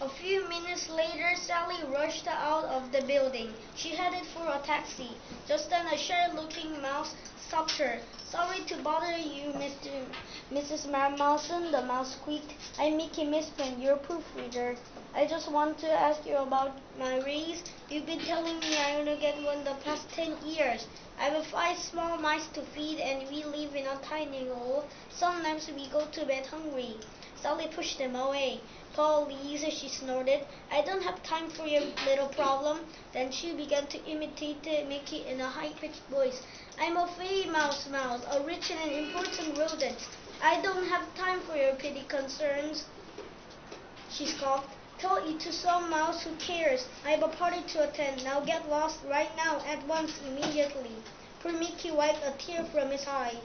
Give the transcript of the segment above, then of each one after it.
A few minutes later, Sally rushed out of the building. She headed for a taxi. Just then, a shy-looking mouse stopped her. "Sorry to bother you, Mrs. Marmousen," the mouse squeaked. "I'm Mickey Misprint, your proofreader. I just want to ask you about my raise. You've been telling me I'm gonna get one the past 10 years. I have 5 small mice to feed, and we live in a tiny hole. Sometimes we go to bed hungry." Sally pushed them away. "Please," she snorted. "I don't have time for your little problem." Then she began to imitate Mickey in a high-pitched voice. "I'm a fey mouse, a rich and important rodent. I don't have time for your petty concerns," she scoffed. "Tell it to some mouse who cares. I have a party to attend. Now get lost right now, at once, immediately." Poor Mickey wiped a tear from his eye.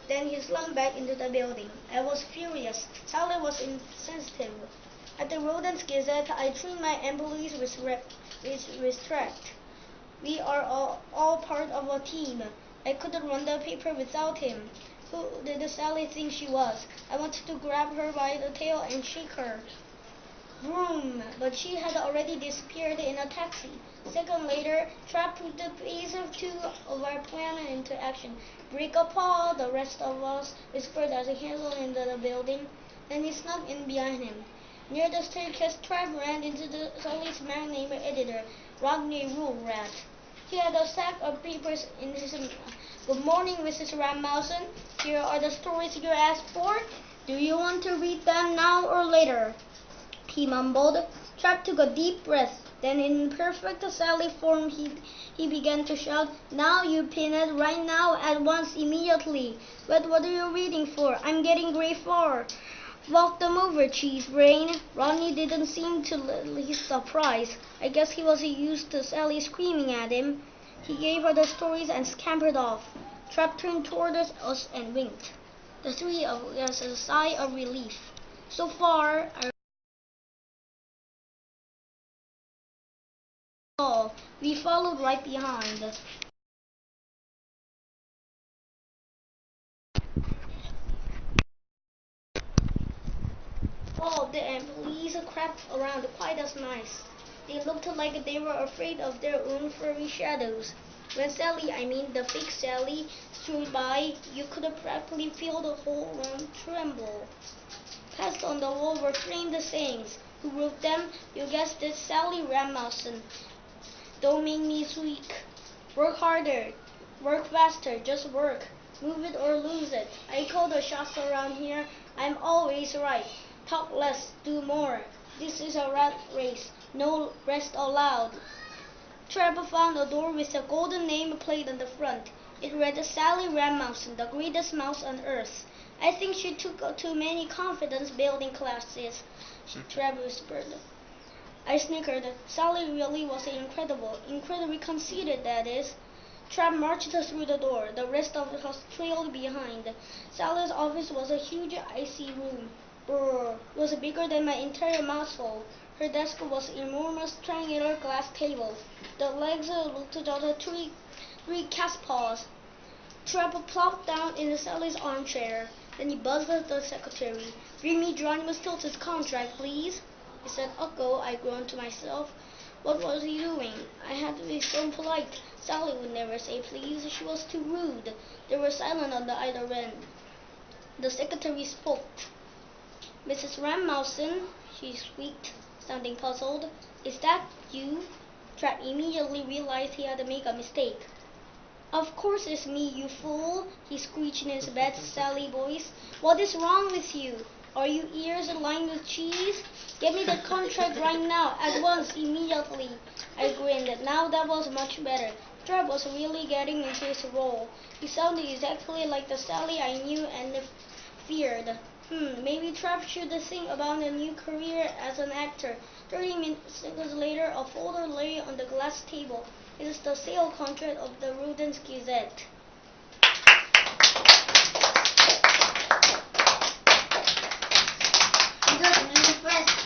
Then he slunk back into the building. I was furious. Sally was insensitive. At the Rodents Gazette, I treat my employees with respect. We are all part of a team. I couldn't run the paper without him. Who did Sally think she was? I wanted to grab her by the tail and shake her. Vroom! But she had already disappeared in a taxi. A second later, Trap put the phase 2 of our plan into action. "Break a paw," the rest of us whispered as he hustled into the building. Then he snuck in behind him. Near the staircase, Trap ran into Sally's man-named editor, Rodney Rulerat. He had a stack of papers in his hand. "Good morning, Mrs. Ramousen. Here are the stories you asked for. Do you want to read them now or later?" he mumbled. Trap took a deep breath. Then in perfect Sally form he began to shout, "Now, you peanut, right now, at once, immediately. But what are you reading for? I'm getting gray fur. Walk them over, cheese brain." Rodney didn't seem to least surprised. I guess he was used to Sally screaming at him. He gave her the stories and scampered off. Trap turned toward us and winked. The three of us a sigh of relief. So far, we followed right behind. All of the employees crept around quite as mice. They looked like they were afraid of their own furry shadows. When Sally, I mean the fake Sally, strode by, you could practically feel the whole room tremble. Pasted on the wall were framed sayings. Who wrote them? You guessed it, Sally Ramousen. "Don't make me squeak. Work harder. Work faster. Just work. Move it or lose it. I call the shots around here. I'm always right. Talk less, do more. This is a rat race. No rest allowed." Trevor found a door with a golden name plate on the front. It read Sally Ramousen, the greatest mouse on earth. "I think she took too many confidence building classes," Trevor whispered. I snickered. Sally really was incredibly conceited, that is. Trap marched through the door. The rest of us trailed behind. Sally's office was a huge, icy room. Brrr. It was bigger than my entire mousehole. Her desk was an enormous triangular glass table. The legs looked like three cat's paws. Trap plopped down in Sally's armchair. Then he buzzed at the secretary. "Bring me Geronimo Stilton's contract, please." He said, "Uncle," I groaned to myself. What was he doing? I had to be so polite. Sally would never say please. She was too rude. They were silent on the either end. The secretary spoke. "Mrs. Ramousen," she squeaked, sounding puzzled. "Is that you?" Trap immediately realized he had made a mistake. "Of course it's me, you fool," he screeched in his bad Sally voice. "What is wrong with you? Are your ears lined with cheese? Get me the contract right now, at once, immediately." I grinned. Now that was much better. Trap was really getting into his role. He sounded exactly like the Sally I knew and feared. Maybe Trap should think about a new career as an actor. 30 seconds later, a folder lay on the glass table. It is the sale contract of the Rodents Gazette. You got really fast.